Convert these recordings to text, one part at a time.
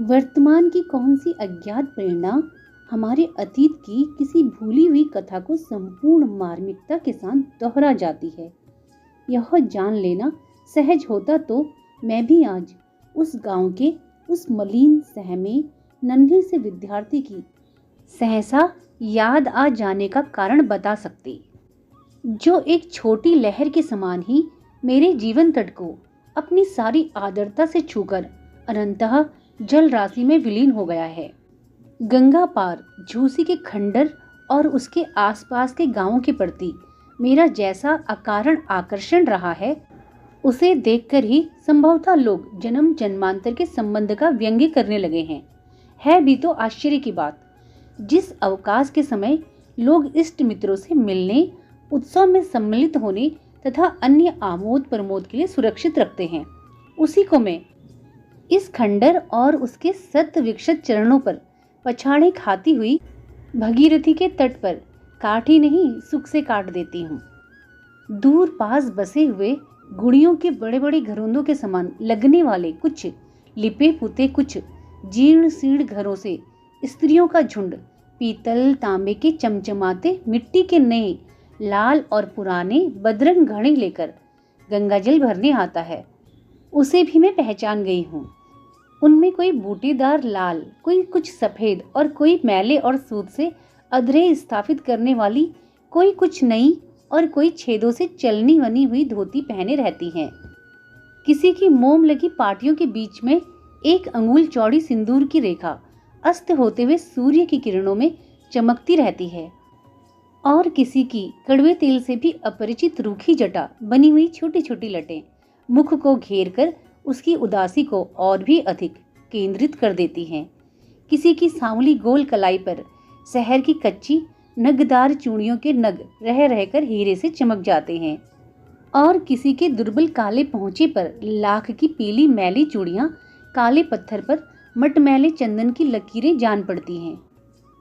वर्तमान की कौन सी अज्ञात प्रेरणा हमारे अतीत की किसी भूली हुई कथा को संपूर्ण मार्मिकता के साथ दोहरा जाती है। यह जान लेना सहज होता तो मैं भी आज उस गांव के उस मलिन सहमे नन्हे से विद्यार्थी की सहसा याद आ जाने का कारण बता सकती, जो एक छोटी लहर के समान ही मेरे जीवन तट को अपनी सारी आर्द्रता से छूकर अनंतः जल राशि में विलीन हो गया है। गंगा पार झूसी के खंडर और उसके आसपास के गांवों के प्रति मेरा जैसा अकारण आकर्षण रहा है, उसे देखकर ही संभवतः लोग जन्म जन्मांतर के संबंध का व्यंग्य करने लगे हैं। है भी तो आश्चर्य की बात, जिस अवकाश के समय लोग इष्ट मित्रों से मिलने, उत्सव में सम्मिलित होने तथा अन्य आमोद प्रमोद के लिए सुरक्षित रखते हैं, उसी को मैं इस खंडर और उसके सत विकसित चरणों पर पछाड़े खाती हुई भगीरथी के तट पर काठी नहीं सुख से काट देती हूँ। दूर पास बसे हुए गुड़ियों के बड़े बड़े घरोंदों के समान लगने वाले कुछ लिपे पुते, कुछ जीर्ण शीर्ण घरों से स्त्रियों का झुंड पीतल तांबे के चमचमाते मिट्टी के नए लाल और पुराने बदरंग घड़े लेकर गंगाजल भरने आता है। उसे भी मैं पहचान गई हूँ। उनमें कोई बूटीदार लाल, कोई कुछ सफेद और कोई मैले और सूत से अधरे स्थापित करने वाली, कोई कुछ नई और कोई छेदों से चलनी बनी हुई धोती पहने रहती हैं। किसी की मोम लगी पाटियों के बीच में एक अंगुल चौड़ी सिंदूर की रेखा अस्त होते हुए सूर्य की किरणों में चमकती रहती है, और किसी की कड़वे तेल से भी अपरिचित रूखी जटा बनी हुई छोटी छोटी लटें मुख को घेर कर उसकी उदासी को और भी अधिक केंद्रित कर देती हैं। किसी की सांवली गोल कलाई पर शहर की कच्ची नगदार चूड़ियों के नग रह रहकर हीरे से चमक जाते हैं, और किसी के दुर्बल काले पहुंचे पर लाख की पीली मैली चूड़ियां काले पत्थर पर मटमैले चंदन की लकीरें जान पड़ती हैं।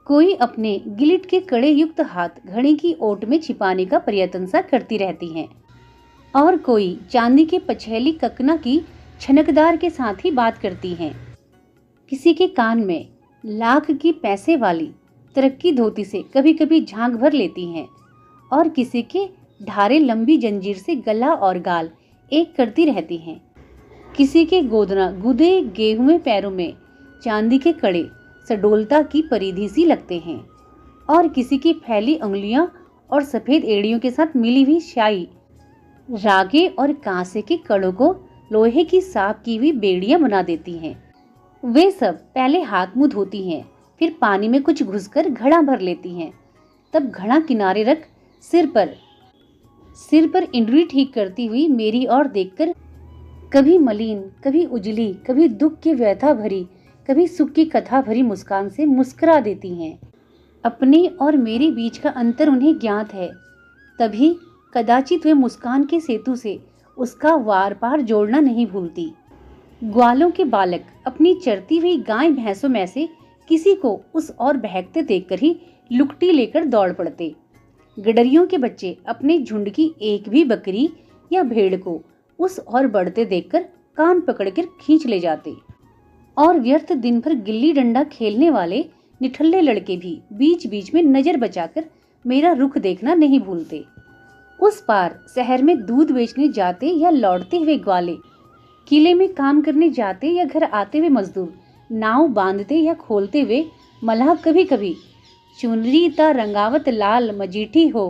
कोई अपने गिलिट के कड़े युक्त हाथ घड़ी की ओट में छिपाने का प्रयत्न सा करती रहती हैं, और कोई चांदी के पछेली ककना की छनकदार के साथ ही बात करती हैं। किसी के कान में लाख की पैसे वाली तरक्की धोती से कभी कभी झांक भर लेती हैं, और किसी के ढारे लंबी जंजीर से गला और गाल एक करती रहती हैं। किसी के गोदना गुदे गेहूं पैरों में चांदी के कड़े सडोलता की परिधि सी लगते हैं, और किसी की फैली उंगलियां और सफेद एड़ियों के साथ मिली हुई स्याही रागे और कांसे के कड़ों को लोहे की साफ की हुई बेड़ियां बना देती हैं। वे सब पहले हाथ मुंह धोती हैं, फिर पानी में कुछ घुसकर घड़ा भर लेती हैं, तब घड़ा किनारे रख सिर पर इंद्री ठीक करती हुई मेरी ओर देखकर कभी मलिन, कभी उजली, कभी दुख की व्यथा भरी, कभी सुख की कथा भरी मुस्कान से मुस्कुरा देती हैं। अपने और मेरे बीच का अंतर उन्हें ज्ञात है, तभी कदाचित वे मुस्कान के सेतु से उसका वार पार जोड़ना नहीं भूलती। ग्वालों के बालक अपनी चरती हुई गाय भैंसों में से किसी को उस ओर बहकते देखकर ही लुकटी लेकर दौड़ पड़ते। गडरियों के बच्चे अपने झुंड की एक भी बकरी या भेड़ को उस ओर बढ़ते देखकर कान पकड़कर खींच ले जाते, और व्यर्थ दिन भर गिल्ली डंडा खेलने वाले निठल्ले लड़के भी बीच बीच में नजर बचाकर मेरा रुख देखना नहीं भूलते। उस पार शहर में दूध बेचने जाते या लौटते हुए ग्वाले, किले में काम करने जाते या घर आते हुए मजदूर, नाव बांधते या खोलते हुए मल्लाह कभी कभी चुनरी ता रंगावत लाल मजीठी हो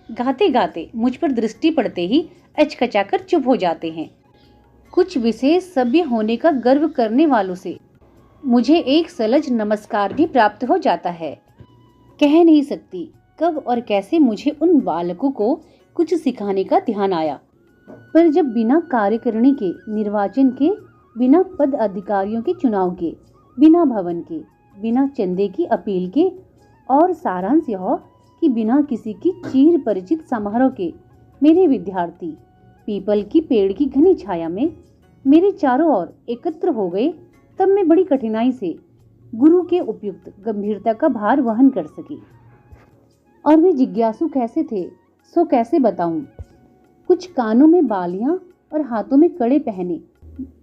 गाते गाते मुझ पर दृष्टि पड़ते ही अचकचाकर चुप हो जाते हैं। कुछ विशेष सभ्य होने का गर्व करने वालों से मुझे एक सलज नमस्कार भी प्राप्त हो जाता है। कह नहीं सकती कब और कैसे मुझे उन बालकों को कुछ सिखाने का ध्यान आया, पर जब बिना कार्यकारिणी के निर्वाचन के, बिना पद अधिकारियों के चुनाव के, बिना भवन के, बिना चंदे की अपील के, और सारांश यह कि बिना किसी की चीर परिचित समारोह के मेरे विद्यार्थी पीपल की पेड़ की घनी छाया में मेरे चारों ओर एकत्र हो गए, तब मैं बड़ी कठिनाई से गुरु के उपयुक्त गंभीरता का भार वहन कर सकी। और वे जिज्ञासु कैसे थे सो कैसे बताऊं। कुछ कानों में बालियां और हाथों में कड़े पहने,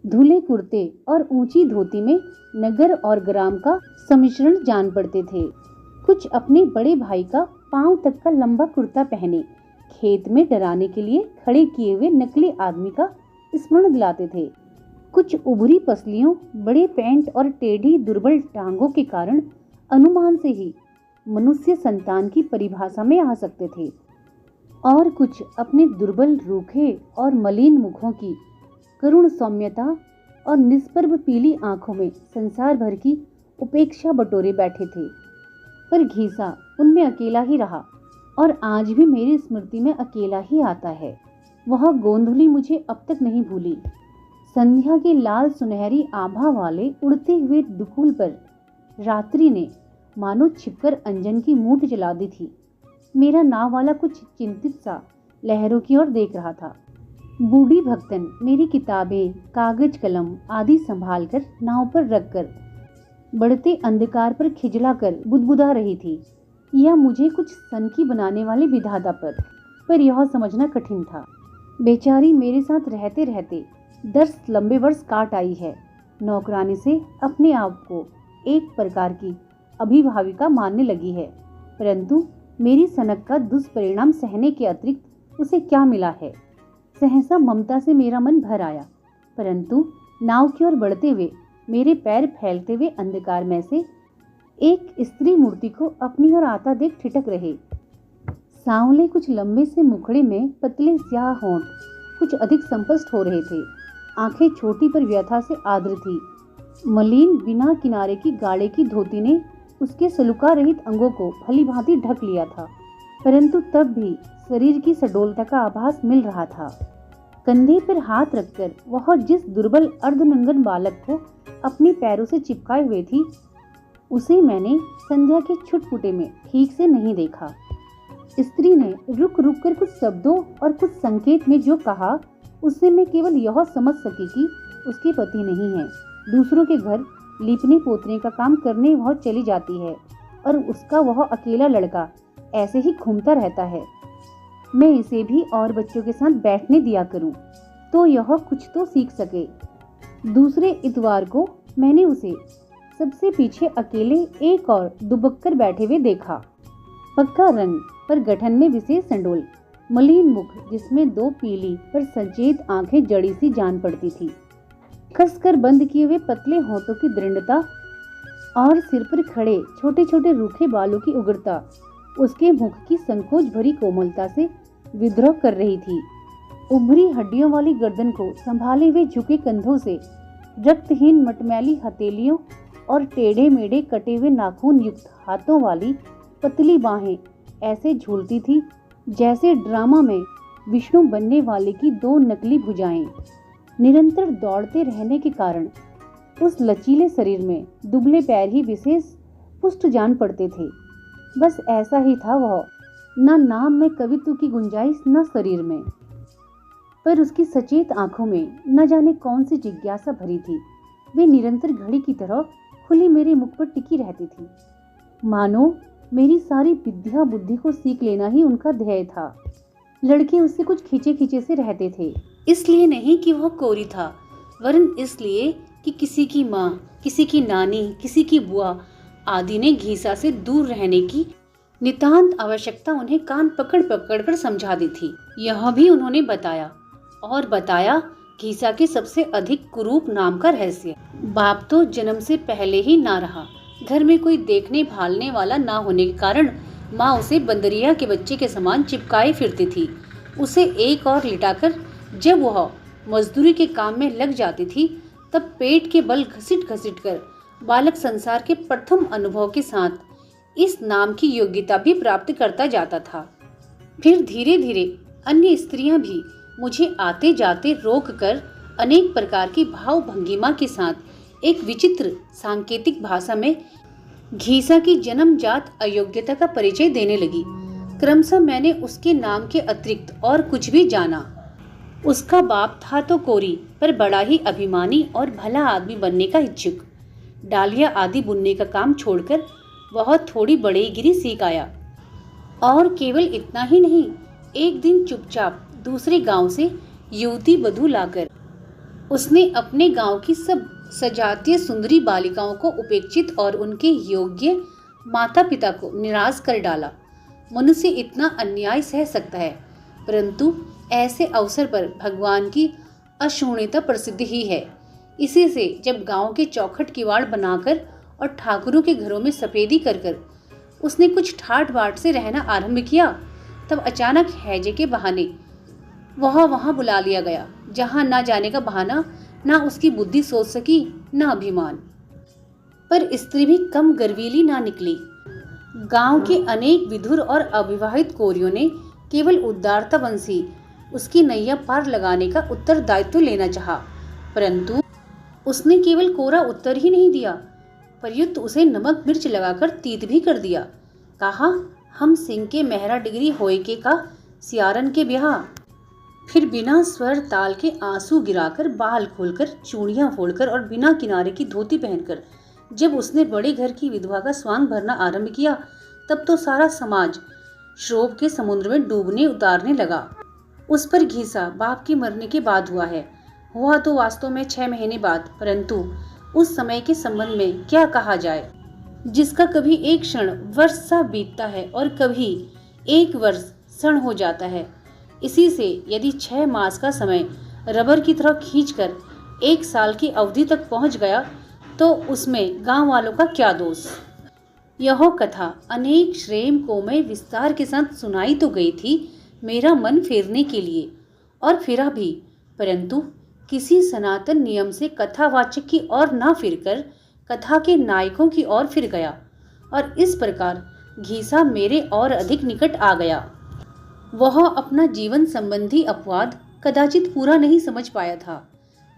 धुले कुर्ते और ऊंची धोती में नगर और ग्राम का सम्मिश्रण जान पड़ते थे। कुछ अपने बड़े भाई का पांव तक का लंबा कुर्ता पहने खेत में डराने के लिए खड़े किए हुए नकली आदमी का स्मरण दिलाते थे। कुछ उभरी पसलियों, बड़े पैंट और टेढ़ी दुर्बल टांगों के कारण अनुमान से ही मनुष्य संतान की परिभाषा में आ सकते थे, और कुछ अपने दुर्बल, रूखे और मलिन मुखों की करुण सौम्यता और निष्प्रभ पीली आंखों में संसार भर की उपेक्षा बटोरे बैठे थे। पर घीसा उनमें अकेला ही रहा और आज भी मेरी स्मृति में अकेला ही आता है। वह गोंधुली मुझे अब तक नहीं भूली। संध्या के लाल सुनहरी आभा वाले उड़ते हुए दुकूल पर रात्रि ने मानो छिपकर अंजन की मूठ जला दी थी। मेरा नाव वाला कुछ चिंतित सा लहरों की ओर देख रहा था। बूढ़ी भक्तन मेरी किताबें, कागज कलम आदि संभाल कर नाव पर रखकर बढ़ते अंधकार पर खिजला कर बुदबुदा रही थी, या मुझे कुछ सनकी बनाने वाले विधाता पर यह समझना कठिन था। बेचारी मेरे साथ रहते रहते 10 लंबे वर्ष काट आई है। नौकरानी से अपने आप को एक प्रकार की अभिभाविका मानने लगी है, परंतु मेरी सनक का दुष्परिणाम सहने के अतिरिक्त उसे क्या मिला है। सहसा ममता से मेरा मन भर आया, परंतु नाव की ओर बढ़ते हुए मेरे पैर फैलते हुए अंधकार में से एक स्त्री मूर्ति को अपनी ओर आता देख ठिठक रहे। सांवले कुछ लंबे से मुखड़े में पतले स्याह होंठ कुछ अधिक संपष्ट हो रहे थे। आंखें छोटी पर व्यथा से आर्द्र थी। मलिन बिना किनारे की गाड़े की धोती ने उसके सलूका रहित अंगों को भली भांति ढक लिया था, परंतु तब भी शरीर की सडोलता का आभास मिल रहा था। कंधे पर हाथ रखकर वह जिस दुर्बल अर्धनंगन बालक को अपने पैरों से चिपकाए हुए थी, उसे मैंने संध्या के छुटपुटे में ठीक से नहीं देखा। स्त्री ने रुक रुक कर कुछ शब्दों और कुछ संकेत में जो कहा, उससे मैं केवल यह समझ सकी कि उसके पति नहीं है। दूसरों के घर लीपने पोतने का काम करने वह चली जाती है और उसका वह अकेला लड़का ऐसे ही घूमता रहता है। मैं इसे भी और बच्चों के साथ बैठने दिया करूं, तो यह कुछ तो सीख सके। दूसरे इतवार को मैंने उसे सबसे पीछे अकेले एक और दुबक्कर बैठे हुए देखा। पक्का रंग पर गठन में विशेष संडोल, मलिन मुख जिसमें 2 पीली पर सचेत आंखें जड़ी सी जान पड़ती थी, कसकर बंद किए हुए पतले होठों की दृढ़ता और सिर पर खड़े छोटे छोटे रूखे बालों की उग्रता उसके मुख की संकोच भरी कोमलता से विद्रोह कर रही थी। उभरी हड्डियों वाली गर्दन को संभाले हुए झुके कंधों से रक्तहीन मटमैली हथेलियों और टेढ़े मेढ़े कटे हुए नाखून युक्त हाथों वाली पतली बाहें ऐसे झूलती थी जैसे ड्रामा में विष्णु बनने वाले की 2 नकली भुजाएं। निरंतर दौड़ते रहने के कारण उस लचीले शरीर में दुबले पैर ही विशेष पुष्ट जान पड़ते थे। बस ऐसा ही था वह, न नाम में कवित्व की गुंजाइश न शरीर में, पर उसकी सचेत आंखों में न जाने कौन सी जिज्ञासा भरी थी। वे निरंतर घड़ी की तरह खुली मेरे मुख पर टिकी रहती थी, मानो मेरी सारी विद्या बुद्धि को सीख लेना ही उनका ध्येय था। लड़के उससे कुछ खींचे खींचे से रहते थे, इसलिए नहीं कि वह कोरी था, वरन इसलिए कि किसी की माँ, किसी की नानी, किसी की बुआ आदि ने घीसा से दूर रहने की नितांत आवश्यकता उन्हें कान पकड़ पकड़ कर समझा दी थी। यह भी उन्होंने बताया, और बताया घीसा के सबसे अधिक कुरूप नाम का रहस्य। बाप तो जन्म से पहले ही ना रहा। घर में कोई देखने भालने वाला ना होने के कारण माँ उसे बंदरिया के बच्चे के समान चिपकाए फिरती थी। उसे एक और लिटाकर जब वह मजदूरी के काम में लग जाती थी, तब पेट के बल घसीट घसीट कर बालक संसार के प्रथम अनुभव के साथ इस नाम की योग्यता भी प्राप्त करता जाता था। फिर धीरे धीरे अन्य स्त्रियां भी मुझे आते जाते रोक कर अनेक प्रकार की भाव भंगिमा के साथ एक विचित्र सांकेतिक भाषा में घीसा की जन्मजात अयोग्यता का परिचय देने लगी। क्रमशः मैंने उसके नाम के अतिरिक्त और कुछ भी जाना। उसका बाप था तो कोरी, पर बड़ा ही अभिमानी और भला आदमी बनने का इच्छुक। डालिया आदि बुनने का काम छोड़कर वह थोड़ी बढ़ईगिरी सीख आया। और केवल इतना ही नहीं, एक दिन चुपचाप दूसरे गांव से युवती बधू लाकर उसने अपने गांव की सब सजातीय सुंदरी बालिकाओं को उपेक्षित और उनके योग्य माता पिता को निराश कर डाला। मनुष्य इतना अन्याय सह सकता है, परंतु ऐसे अवसर पर भगवान की अशून्यता प्रसिद्ध ही है। इसी से जब गांव के चौखट किवाड़ बनाकर और ठाकुरों के घरों में सफेदी कर कर उसने कुछ ठाट बाट से रहना आरंभ किया, तब अचानक हैजे के बहाने वहां बुला लिया गया, जहां ना जाने का बहाना, ना उसकी बुद्धि सोच सकी, ना अभिमान। पर स्त्री भी कम गर्वीली ना निकली। गांव के अनेक विधुर और अविवाहित कोरियों ने केवल उदारतावंशी उसकी नैया पार लगाने का उत्तरदायित्व लेना चाहा, परंतु उसने केवल कोरा उत्तर ही नहीं दिया, प्रयुक्त उसे नमक मिर्च लगाकर तीत भी कर दिया। कहा, हम सिंह के मेहरा डिग्री होयके का सियारन के ब्याह। फिर बिना स्वर ताल के आंसू गिराकर, बाल खोलकर, चूड़ियां फोड़कर और बिना किनारे की धोती पहनकर जब उसने बड़े घर की विधवा का स्वांग भरना आरंभ किया, तब तो सारा समाज शोभ के समुद्र में डूबने उतारने लगा। उस पर घीसा बाप के मरने के बाद हुआ तो वास्तव में 6 महीने बाद, परंतु उस समय के संबंध में क्या कहा जाए, जिसका कभी एक क्षण वर्ष सा बीतता है और कभी एक वर्ष क्षण हो जाता है। इसी से यदि 6 मास का समय रबर की तरह खींचकर 1 साल की अवधि तक पहुंच गया, तो उसमें गांव वालों का क्या दोष। यह कथा अनेक श्रेम को मैं विस्तार के साथ सुनाई तो गई थी मेरा मन फेरने के लिए, और फिरा भी, परंतु किसी सनातन नियम से कथावाचक की ओर ना फिरकर कथा के नायकों की ओर फिर गया, और इस प्रकार घीसा मेरे और अधिक निकट आ गया। वह अपना जीवन संबंधी अपवाद कदाचित पूरा नहीं समझ पाया था,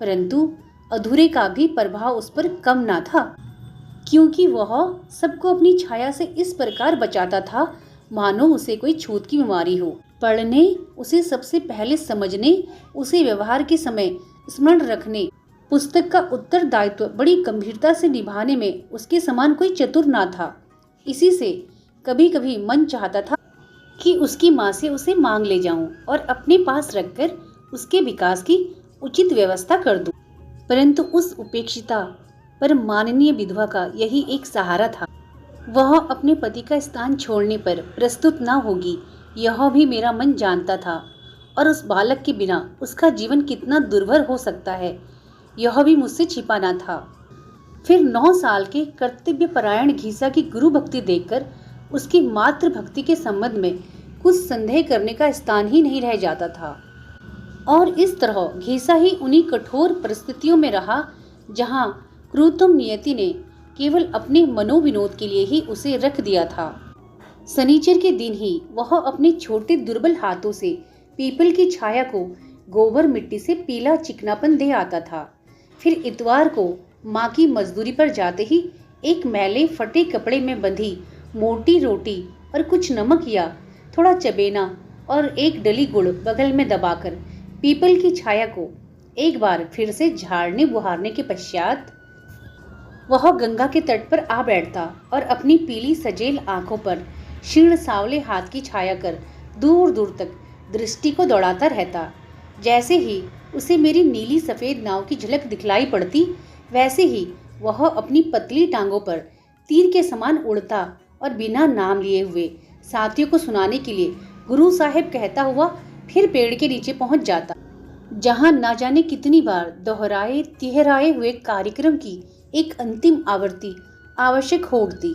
परंतु अधूरे का भी प्रभाव उस पर कम ना था, क्योंकि वह सबको अपनी छाया से इस प्रकार बचाता था मानो उसे कोई छूत की बीमारी हो। पढ़ने, उसे सबसे पहले समझने, उसे व्यवहार के समय स्मरण रखने, पुस्तक का उत्तरदायित्व बड़ी गंभीरता से निभाने में उसके समान कोई चतुर ना था। इसी से कभी कभी मन चाहता था कि उसकी माँ से उसे मांग ले जाऊं और अपने पास रखकर उसके विकास की उचित व्यवस्था कर दूं, परंतु उस उपेक्षिता पर माननीय विधवा का यही एक सहारा था। वह अपने पति का स्थान छोड़ने पर प्रस्तुत ना होगी, यह भी मेरा मन जानता था, और उस बालक के बिना उसका जीवन कितना दुर्भर हो सकता है, यह भी मुझसे छिपा ना था। फिर 9 साल के कर्तव्यपरायण घीसा की गुरु भक्ति देखकर उसकी मातृ भक्ति के संबंध में कुछ संदेह करने का स्थान ही नहीं रह जाता था, और इस तरह घीसा ही उन्हीं कठोर परिस्थितियों में रहा जहां क्रूरतम नियति ने केवल अपने मनोविनोद के लिए ही उसे रख दिया था। शनिचर के दिन ही वह अपने छोटे दुर्बल हाथों से पीपल की छाया को गोबर मिट्टी से पीला चिकनापन दे आता था। फिर इतवार को माँ की मजदूरी पर जाते ही एक मैले फटे कपड़े में बंधी मोटी रोटी और कुछ नमक या थोड़ा चबेना और एक डली गुड़ बगल में दबाकर पीपल की छाया को एक बार फिर से झाड़ने बुहारने के पश्चात वह गंगा के तट पर आ बैठता और अपनी पीली सजेल आंखों पर क्षीण सावले हाथ की छाया कर दूर दूर तक दृष्टि को दौड़ाता रहता। जैसे ही उसे मेरी नीली सफेद नाव की झलक दिखलाई पड़ती, वैसे ही वह अपनी पतली टांगों पर तीर के समान उड़ता और बिना नाम लिए हुए साथियों को सुनाने के लिए गुरु साहिब कहता हुआ फिर पेड़ के नीचे पहुंच जाता, जहां ना जाने कितनी बार दोहराए तिहराए हुए कार्यक्रम की एक अंतिम आवृत्ति आवश्यक हो उठती।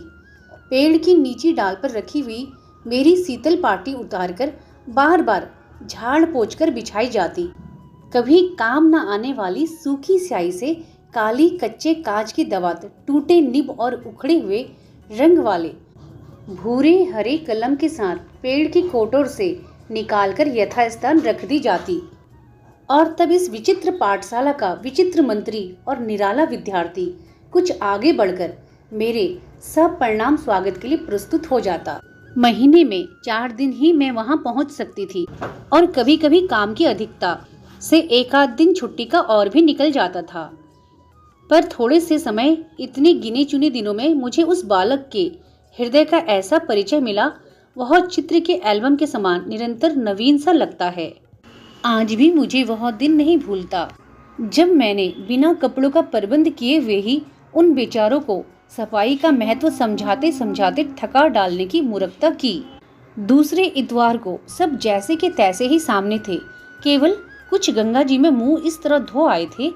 पेड़ की नीची डाल पर रखी हुई मेरी शीतल पाटी उतारकर बार बार झाड़ पोंछ कर बिछाई जाती। कभी काम न आने वाली सूखी स्याही से काली कच्चे कांच की दवात, टूटे निब और उखड़े हुए रंग वाले भूरे हरे कलम के साथ पेड़ की कोटोर से निकालकर यथास्थान रख दी जाती। और तब इस विचित्र पाठशाला का विचित्र मंत्री और निराला विद्यार्थी कुछ आगे बढ़कर मेरे सपरिणाम स्वागत के लिए प्रस्तुत हो जाता। महीने में 4 दिन ही मैं वहां पहुंच सकती थी, और कभी कभी काम की अधिकता से 1 आध दिन छुट्टी का और भी निकल जाता था। पर थोड़े से समय, इतने गिने चुने दिनों में मुझे उस बालक के हृदय का ऐसा परिचय मिला, वह चित्र के एल्बम के समान निरंतर नवीन सा लगता है। आज भी मुझे वह दिन नहीं भूलता जब मैंने बिना कपड़ों का प्रबंध किए हुए ही उन बेचारों को सफाई का महत्व समझाते समझाते थका डालने की मूर्खता की। दूसरे इतवार को सब जैसे के तैसे ही सामने थे। केवल कुछ गंगा जी में मुंह इस तरह धो आए थे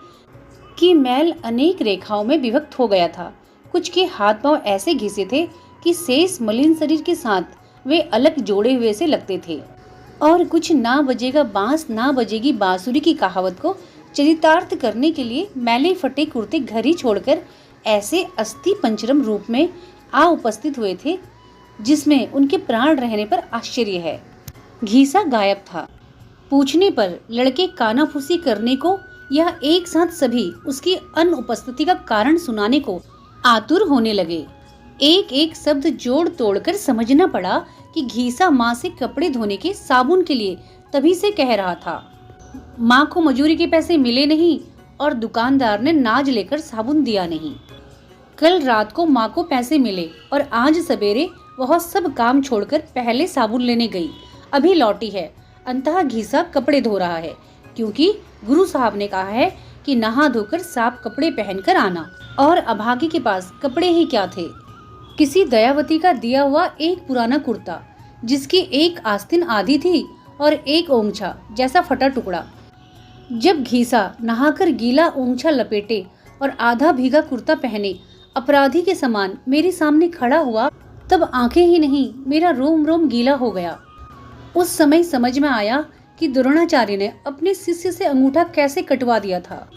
कि मैल अनेक रेखाओं में विभक्त हो गया था। कुछ के हाथ पांव ऐसे घिसे थे कि शेष मलिन शरीर के साथ वे अलग जोड़े हुए से लगते थे। और कुछ ना बजेगा बांस ना बजेगी बांसुरी की कहावत को चरितार्थ करने के लिए मैले फटे कुर्ते घर ही छोड़कर ऐसे अस्थि पंचरम रूप में आ उपस्थित हुए थे जिसमें उनके प्राण रहने पर आश्चर्य है। घीसा गायब था। पूछने पर लड़के कानाफूसी करने को या एक साथ सभी उसकी अनुपस्थिति का कारण सुनाने को आतुर होने लगे। एक एक शब्द जोड़ तोड़कर समझना पड़ा कि घीसा माँ से कपड़े धोने के साबुन के लिए तभी से कह रहा था। माँ को मजूरी के पैसे मिले नहीं और दुकानदार ने नाज लेकर साबुन दिया नहीं। कल रात को माँ को पैसे मिले और आज सवेरे वह सब काम छोड़कर पहले साबुन लेने गई, अभी लौटी है। अंततः घीसा कपड़े धो रहा है क्योंकि गुरु साहब ने कहा है कि नहा धोकर साफ कपड़े पहनकर आना। और अभागी के पास कपड़े ही क्या थे, किसी दयावती का दिया हुआ एक पुराना कुर्ता जिसकी एक आस्तीन आधी थी और एक ओंगछा जैसा फटा टुकड़ा। जब घीसा नहाकर गीला ओंगछा लपेटे और आधा भीगा कुर्ता पहने अपराधी के समान मेरे सामने खड़ा हुआ, तब आंखें ही नहीं मेरा रोम रोम गीला हो गया। उस समय समझ में आया कि द्रोणाचार्य ने अपने शिष्य से अंगूठा कैसे कटवा दिया था।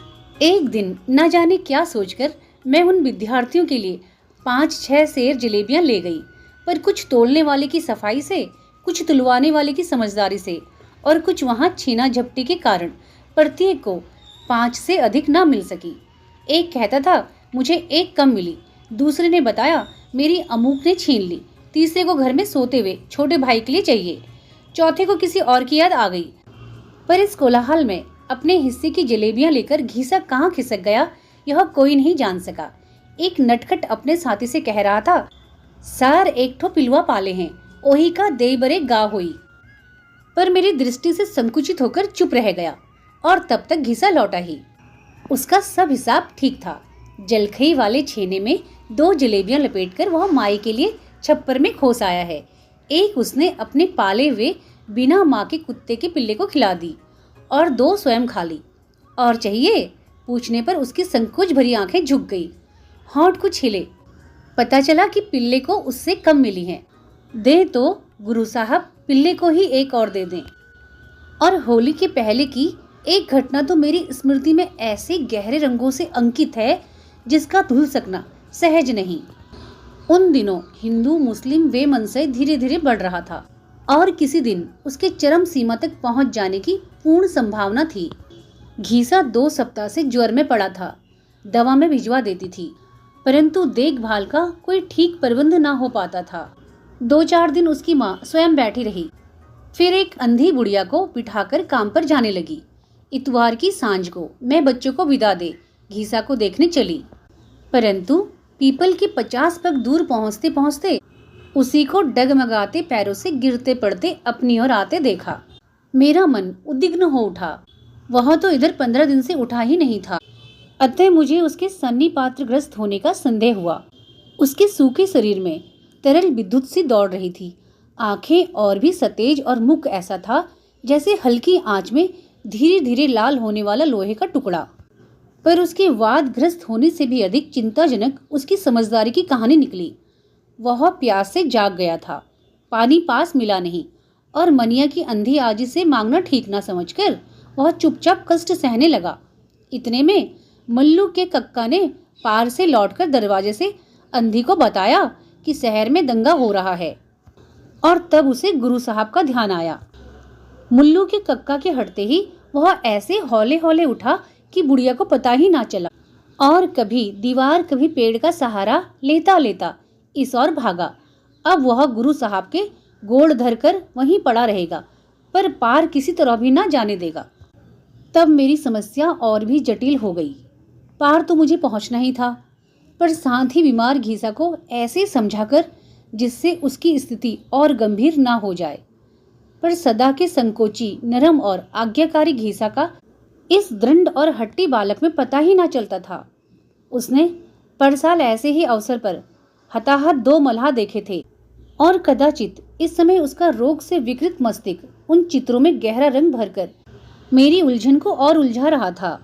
एक दिन न जाने क्या सोचकर मैं उन विद्यार्थियों के लिए 5-6 सेर जलेबियां ले गई, पर कुछ तोलने वाले की सफाई से, कुछ तुलवाने वाले की समझदारी से और कुछ वहां छीना झपटी के कारण प्रत्येक को 5 से अधिक ना मिल सकी। एक कहता था मुझे एक कम मिली, दूसरे ने बताया मेरी अमूक ने छीन ली, तीसरे को घर में सोते हुए छोटे भाई के लिए चाहिए, चौथे को किसी और की याद आ गई। पर इस कोलाहल में अपने हिस्से की जलेबियां लेकर घीसा कहाँ खिसक गया यह कोई नहीं जान सका। एक नटखट अपने साथी से कह रहा था, सार एक ठो पिलुआ पाले हैं, ओही का दे बरे गा होई। पर मेरी दृष्टि से संकुचित होकर चुप रह गया और तब तक घीसा लौटा ही। उसका सब हिसाब ठीक था। जलखई वाले छेने में 2 जलेबियां लपेटकर वह माई के लिए छप्पर में खोस आया है। एक उसने अपने पाले हुए बिना माँ के कुत्ते के पिल्ले को खिला दी और 2 स्वयं खा ली। और चाहिए पूछने पर उसकी संकोच भरी आंखें झुक गई, होंठ कुछ हिले। पता चला कि पिल्ले को उससे कम मिली हैं। दे तो गुरु साहब पिल्ले को ही एक और दे दें। और होली के पहले की एक घटना तो मेरी स्मृति में ऐसे गहरे रंगों से अंकित है जिसका धुल सकना सहज नहीं। उन दिनों हिंदू मुस्लिम वे मनसे धीरे धीरे बढ़ रहा था और किसी दिन उसके चरम सीमा तक पहुंच जाने की पूर्ण संभावना थी। घीसा 2 सप्ताह से ज्वर में पड़ा था। दवा में भिजवा देती थी, परंतु देखभाल का कोई ठीक प्रबंध ना हो पाता था। 2-4 दिन उसकी माँ स्वयं बैठी रही, फिर एक अंधी बुढ़िया को बिठाकर काम पर जाने लगी। इतवार की सांझ को मैं बच्चों को विदा दे घीसा को देखने चली, परंतु पीपल की 50 पग दूर पहुँचते पहुँचते उसी को डगमगाते पैरों से गिरते पड़ते अपनी ओर आते देखा। मेरा मन उद्विग्न हो उठा। वह तो इधर 15 दिन से उठा ही नहीं था। अतः मुझे उसके सन्निपात्रग्रस्त होने का संदेह हुआ। उसके सूखे शरीर में तरल विद्युत सी दौड़ रही थी। आंखें और भी सतेज और मुख ऐसा था जैसे हल्की आंच में धीरे धीरे लाल होने वाला लोहे का टुकड़ा। पर उसके वादग्रस्त होने से भी अधिक चिंताजनक उसकी समझदारी की कहानी निकली। वह प्यास से जाग गया था, पानी पास मिला नहीं और मनिया की अंधी आजी से मांगना ठीक ना समझकर वह चुपचाप कष्ट सहने लगा। इतने में मल्लू के कक्का ने पार से लौटकर दरवाजे से अंधी को बताया कि शहर में दंगा हो रहा है और तब उसे गुरु साहब का ध्यान आया। मुल्लू के कक्का के हटते ही वह ऐसे हौले हौले उठा कि बुढ़िया को पता ही ना चला और कभी दीवार कभी पेड़ का सहारा लेता लेता इस ओर भागा। अब वह गुरु साहब के गोड़ धरकर वहीं पड़ा रहेगा, पर पार किसी तरह भी ना जाने देगा। तब मेरी समस्या और भी जटिल हो गई। पार तो मुझे पहुंचना ही था, पर साथ ही बीमार घीसा को ऐसे समझाकर जिससे उसकी स्थिति और गंभीर ना हो जाए। पर सदा के संकोची नरम और आज्ञाकारी घीसा का इस दृढ़ और हट्टी बालक में पता ही ना चलता था। उसने पर साल ऐसे ही अवसर पर हताहत 2 मल्लाह देखे थे और कदाचित इस समय उसका रोग से विकृत मस्तिष्क उन चित्रों में गहरा रंग भरकर मेरी उलझन को और उलझा रहा था।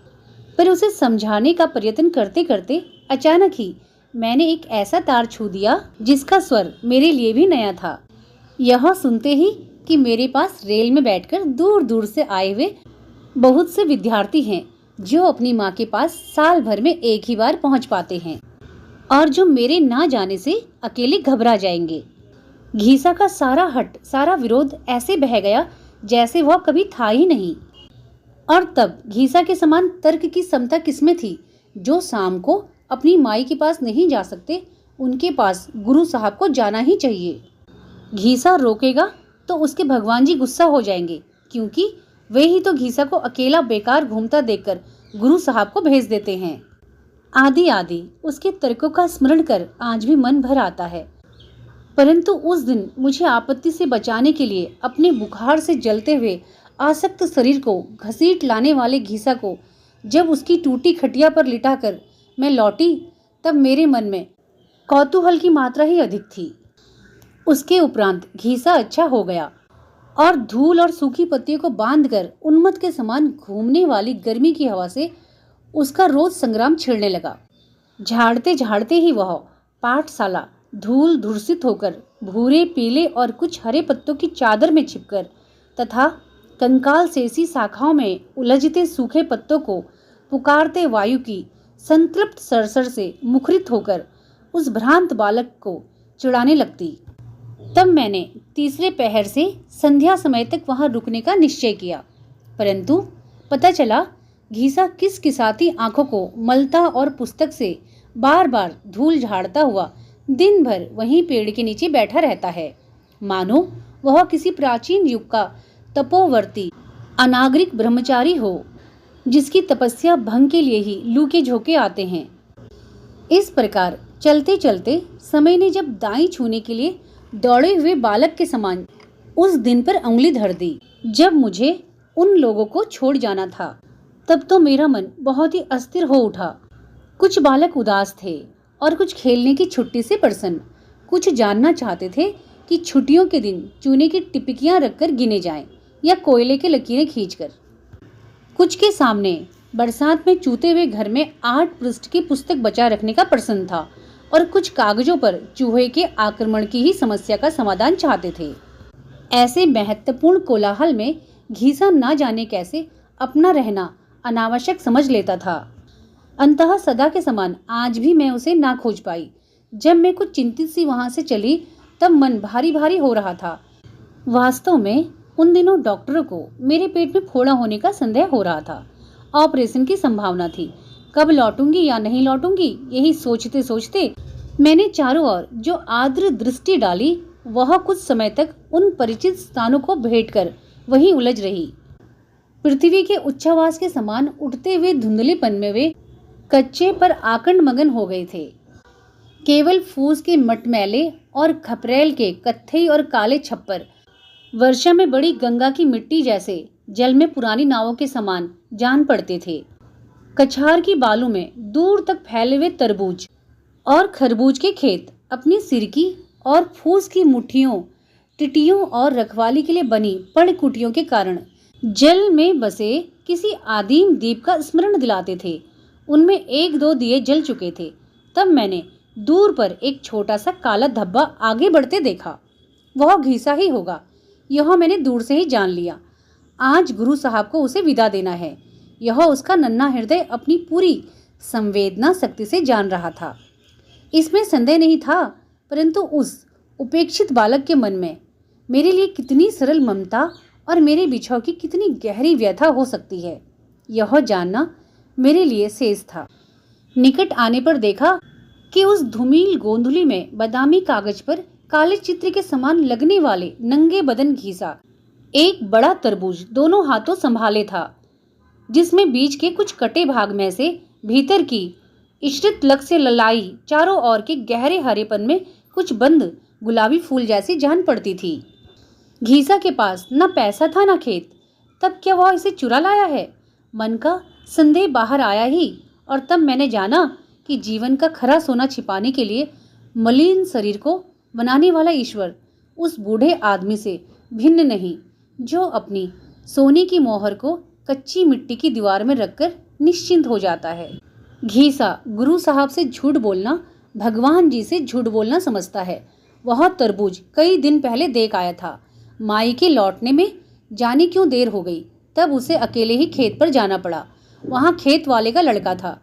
पर उसे समझाने का प्रयत्न करते करते अचानक ही मैंने एक ऐसा तार छू दिया जिसका स्वर मेरे लिए भी नया था। यह सुनते ही कि मेरे पास रेल में बैठकर दूर दूर से आए हुए बहुत से विद्यार्थी हैं जो अपनी माँ के पास साल भर में एक ही बार पहुँच पाते हैं और जो मेरे ना जाने से अकेले घबरा जाएंगे। घीसा का सारा हट, सारा विरोध ऐसे बह गया जैसे वह कभी था ही नहीं। और तब घीसा के समान तर्क की समता किसमें थी जो शाम को अपनी माई के पास नहीं जा सकते, उनके पास गुरु साहब को जाना ही चाहिए। घीसा रोकेगा तो उसके भगवान जी गुस्सा हो जाएंगे, क्योंकि वे ही तो घीसा को अकेला बेकार घूमता देखकर गुरु साहब को भेज देते हैं। आदि आदि उसके तर्कों का स्मरण कर आज भी मन भर आता है। परंतु उस दिन मुझे आपत्ति से बचाने के लिए अपने बुखार से जलते हुए आसक्त शरीर को घसीट लाने वाले घीसा को जब उसकी टूटी खटिया पर लिटाकर मैं लौटी, तब मेरे मन में कौतूहल की मात्रा ही अधिक थी। उसके उपरांत घीसा अच्छा हो गया और धूल और सूखी पत्तियों को बांधकर उन्मत्त के समान घूमने वाली गर्मी की हवा से उसका रोज संग्राम छिड़ने लगा। झाड़ते झाड़ते ही वह पाठशाला धूल धूर्सित होकर भूरे, पीले और कुछ हरे पत्तों की चादर में छिपकर तथा कंकाल सेसी शाखाओं में उलझते सूखे पत्तों को पुकारते वायु की संतृप्त सरसर से मुखरित होकर उस भ्रांत बालक को चिढ़ाने लगती। तब मैंने तीसरे पहर से संध्या समय तक वहां रुकने का निश्चय किया। परंतु पता चला घीसा किसकिसाती आंखों को मलता और पुस्तक से बार बार धूल झाड़ता हुआ दिन भर वहीं पेड़ के नीचे बैठा रहता है, मानो वह किसी प्राचीन युग का तपोवर्ती अनागरिक ब्रह्मचारी हो जिसकी तपस्या भंग के लिए ही लू के झोंके आते हैं। इस प्रकार चलते चलते समय ने जब दाई छूने के लिए दौड़े हुए बालक के समान उस दिन पर उंगली धर दी जब मुझे उन लोगों को छोड़ जाना था, तब तो मेरा मन बहुत ही अस्थिर हो उठा। कुछ बालक उदास थे और कुछ खेलने की छुट्टी से प्रसन्न। कुछ जानना चाहते थे कि छुट्टियों के दिन चूने की टिपकियां रखकर गिने जाएं या कोयले के लकीरें खींचकर। कुछ के सामने बरसात में चूते हुए घर में 8 पृष्ठ की पुस्तक बचा रखने का प्रसन्न था और कुछ कागजों पर चूहे के आक्रमण की ही समस्या का समाधान चाहते थे। ऐसे महत्वपूर्ण कोलाहल में घीसा ना जाने कैसे अपना रहना अनावश्यक समझ लेता था। अंततः सदा के समान आज भी मैं उसे ना खोज पाई। जब मैं कुछ चिंतित सी वहां से चली तब मन भारी भारी हो रहा था। वास्तव में उन दिनों डॉक्टरों को मेरे पेट में फोड़ा होने का संदेह हो रहा था। ऑपरेशन की संभावना थी। कब लौटूंगी या नहीं लौटूंगी, यही सोचते सोचते मैंने चारों ओर जो आर्द्र दृष्टि डाली वह कुछ समय तक उन परिचित स्थानों को भेंट कर वहीं उलझ रही। पृथ्वी के उच्छ्वास के समान उठते हुए धुंधलेपन में वे कच्चे पर आकंड मगन हो गए थे। केवल फूस के मटमैले और खपरेल के कत्थई और काले छप्पर वर्षा में बड़ी गंगा की मिट्टी जैसे जल में पुरानी नावों के समान जान पड़ते थे। कछार की बालू में दूर तक फैले हुए तरबूज और खरबूज के खेत अपनी सिरकी और फूस की मुट्ठियों, टिटियों और रखवाली के लिए बनी पड़ कुटियों के कारण जल में बसे किसी आदिम द्वीप का स्मरण दिलाते थे। उनमें 1-2 दिए जल चुके थे। तब मैंने दूर पर एक छोटा सा काला धब्बा आगे बढ़ते देखा। वह घीसा ही होगा, यह मैंने दूर से ही जान लिया। आज गुरु साहब को उसे विदा देना है, यह उसका नन्हा हृदय अपनी पूरी संवेदना शक्ति से जान रहा था। इसमें संदेह नहीं था, परंतु उस उपेक्षित बालक के मन में मेरे लिए कितनी सरल ममता और मेरे बिछाव की कितनी गहरी व्यथा हो सकती है, यह जानना मेरे लिए शेष था। निकट आने पर देखा कि उस धूमिल गोंधुली में बादामी कागज पर काले चित्र के समान लगने वाले नंगे बदन घीसा एक बड़ा तरबूज दोनों हाथों संभाले था, जिसमें बीज के कुछ कटे भाग में से भीतर की इश्रित लग से ललाई चारों ओर के गहरे हरेपन में कुछ बंद गुलाबी फूल जैसी जान पड़ती थी। घीसा के पास न पैसा था न खेत, तब क्या वह इसे चुरा लाया है? मन का संदेह बाहर आया ही, और तब मैंने जाना कि जीवन का खरा सोना छिपाने के लिए मलिन शरीर को बनाने वाला ईश्वर उस बूढ़े आदमी से भिन्न नहीं, जो अपनी सोने की मोहर को कच्ची मिट्टी की दीवार में रखकर निश्चिंत हो जाता है। घीसा गुरु साहब से झूठ बोलना भगवान जी से झूठ बोलना समझता है। वह तरबूज कई दिन पहले देख आया था। माई के लौटने में जाने क्यों देर हो गई, तब उसे अकेले ही खेत पर जाना पड़ा। वहाँ खेत वाले का लड़का था,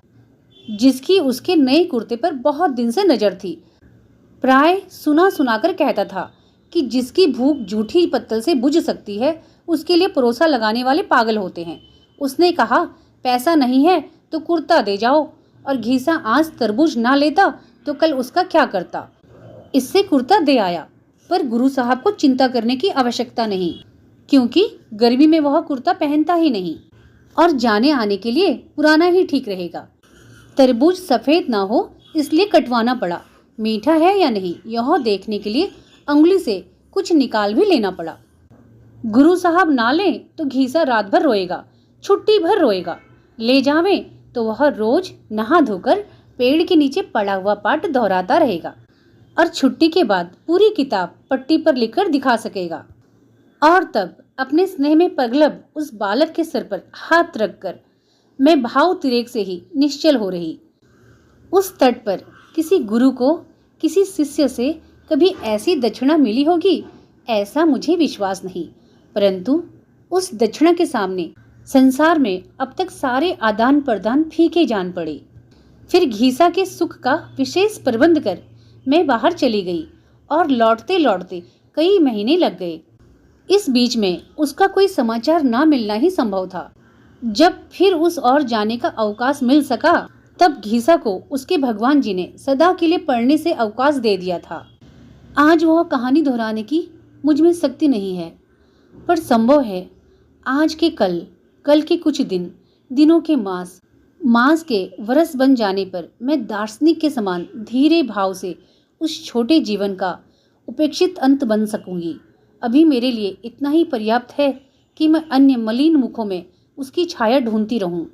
जिसकी उसके नए कुर्ते पर बहुत दिन से नजर थी। प्राय सुना सुनाकर कहता था कि जिसकी भूख जूठी पत्तल से बुझ सकती है, उसके लिए परोसा लगाने वाले पागल होते हैं। उसने कहा, पैसा नहीं है तो कुर्ता दे जाओ, और घीसा आज तरबूज ना लेता तो कल उसका क्या करता। इससे कुर्ता दे आया, पर गुरु साहब को चिंता करने की आवश्यकता नहीं, क्योंकि गर्मी में वह कुर्ता पहनता ही नहीं और जाने आने के लिए पुराना ही ठीक रहेगा। तरबूज सफेद ना हो इसलिए कटवाना पड़ा। मीठा है या नहीं यह देखने के लिए अंगुली से कुछ निकाल भी लेना पड़ा। गुरु साहब ना ले तो घीसा रात भर रोएगा, छुट्टी भर रोएगा। ले जावे तो वह रोज नहा धोकर पेड़ के नीचे पड़ा हुआ पाठ दोहराता रहेगा, और छुट्टी के बाद पूरी किताब पट्टी पर लिखकर दिखा सकेगा। और तब अपने स्नेह में पगलब उस बालक के सिर पर हाथ रखकर मैं भाव तिरेक से ही निश्चल हो रही। उस तट पर किसी गुरु को किसी शिष्य से कभी ऐसी दक्षिणा मिली होगी, ऐसा मुझे विश्वास नहीं, परंतु उस दक्षिणा के सामने संसार में अब तक सारे आदान प्रदान फीके जान पड़े। फिर घीसा के सुख का विशेष प्रबंध कर मैं बाहर चली गई, और लौटते लौटते कई महीने लग गए। इस बीच में उसका कोई समाचार ना मिलना ही संभव था। जब फिर उस और जाने का अवकाश मिल सका, तब घीसा को उसके भगवान जी ने सदा के लिए पढ़ने से अवकाश दे दिया था। आज वह कहानी दोहराने की मुझ में शक्ति नहीं है, पर संभव है आज के कल, कल के कुछ दिन, दिनों के मास, मास के वर्ष बन जाने पर मैं दार्शनिक के समान धीरे भाव से उस छोटे जीवन का उपेक्षित अंत बन सकूंगी। अभी मेरे लिए इतना ही पर्याप्त है कि मैं अन्य मलिन मुखों में उसकी छाया ढूंढती रहूं।